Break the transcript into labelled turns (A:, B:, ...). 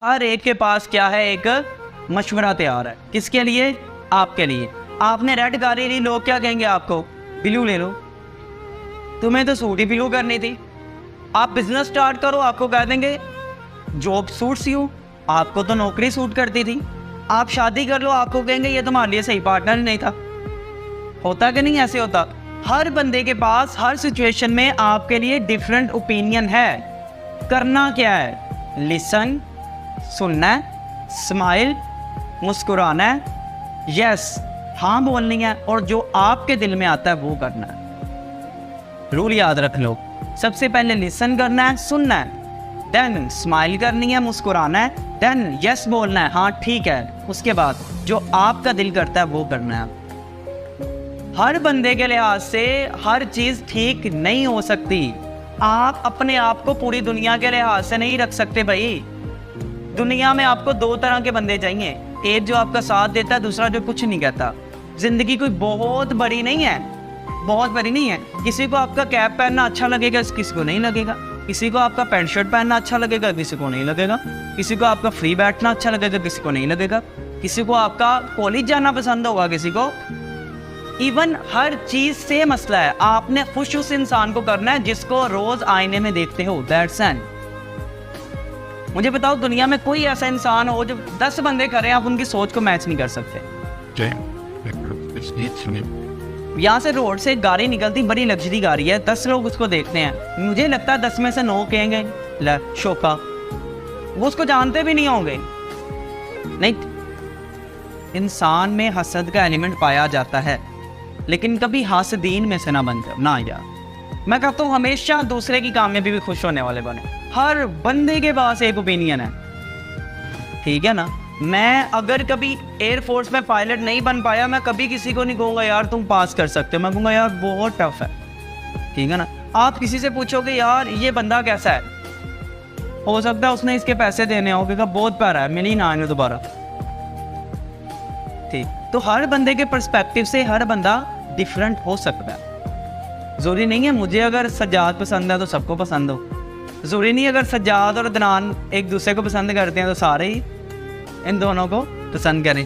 A: हर एक के पास क्या है, एक मशवरा तैयार है। किसके लिए? आपके लिए। आपने रेड गाड़ी ली, लोग क्या कहेंगे आपको? ब्लू ले लो। तुम्हें तो सूट ही ब्लू करनी थी। आप बिजनेस स्टार्ट करो, आपको कह देंगे जॉब सूट्स यू, आपको तो नौकरी सूट करती थी। आप शादी कर लो, आपको कहेंगे ये तुम्हारे लिए सही पार्टनर नहीं था। होता कि नहीं ऐसे होता? हर बंदे के पास हर सिचुएशन में आपके लिए डिफरेंट ओपिनियन है। करना क्या है? लिसन, सुनना है, स्माइल, मुस्कुराना है, यस हाँ बोलनी है, और जो आपके दिल में आता है वो करना है। रूल याद रख लो, सबसे पहले लिसन करना है, सुनना है, देन स्माइल करनी है, मुस्कुराना है, देन यस बोलना है, हाँ ठीक है। उसके बाद जो आपका दिल करता है वो करना है। हर बंदे के लिहाज से हर चीज़ ठीक नहीं हो सकती। आप अपने आप को पूरी दुनिया के लिहाज से नहीं रख सकते भाई। दुनिया में आपको दो तरह के बंदे चाहिए, एक जो आपका साथ देता है, दूसरा जो कुछ नहीं कहता। जिंदगी कोई बहुत बड़ी नहीं है, बहुत बड़ी नहीं है। किसी को आपका कैप पहनना अच्छा लगेगा, किसी को नहीं लगेगा। किसी को आपका पैंट शर्ट पहनना अच्छा लगेगा, किसी को नहीं लगेगा। किसी को आपका फ्री बैठना अच्छा लगेगा, किसी को नहीं लगेगा। किसी को आपका कॉलेज जाना पसंद होगा, किसी को। इवन हर चीज से मसला है। आपने खुश उस इंसान को करना है जिसको रोज आईने में देखते हो, दैट्स एंड। मुझे बताओ, दुनिया में कोई ऐसा इंसान हो जो 10 बंदे करें, आप उनकी सोच को मैच नहीं कर सकते। यहाँ से रोड से एक गाड़ी निकलती, बड़ी लग्जरी गाड़ी है, 10 लोग उसको देखते हैं। मुझे लगता है 10 में से 9 कहेंगे ले शोका, वो उसको जानते भी नहीं होंगे। नहीं, इंसान में हसद का एलिमेंट पाया जाता है, लेकिन कभी हासदीन में से ना बन जाओ ना यार। मैं कहता हूँ हमेशा दूसरे की कामयाबी भी खुश होने वाले बने। हर बंदे के पास एक ओपिनियन है, ठीक है ना। मैं अगर कभी एयरफोर्स में पायलट नहीं बन पाया, मैं कभी किसी को नहीं कहूँगा यार तुम पास कर सकते हो। मैं कहूँगा यार बहुत टफ है, ठीक है ना। आप किसी से पूछोगे यार ये बंदा कैसा है, हो सकता है उसने इसके पैसे देने हो, क्योंकि बहुत प्यारा है, मिली ना आने दोबारा। ठीक, तो हर बंदे के पर्सपेक्टिव से हर बंदा डिफरेंट हो सकता है। ज़रूरी नहीं है मुझे अगर सज्जाद पसंद है तो सबको पसंद हो। ज़रूरी नहीं अगर सज्जाद और अदनान एक दूसरे को पसंद करते हैं तो सारे ही इन दोनों को पसंद करें।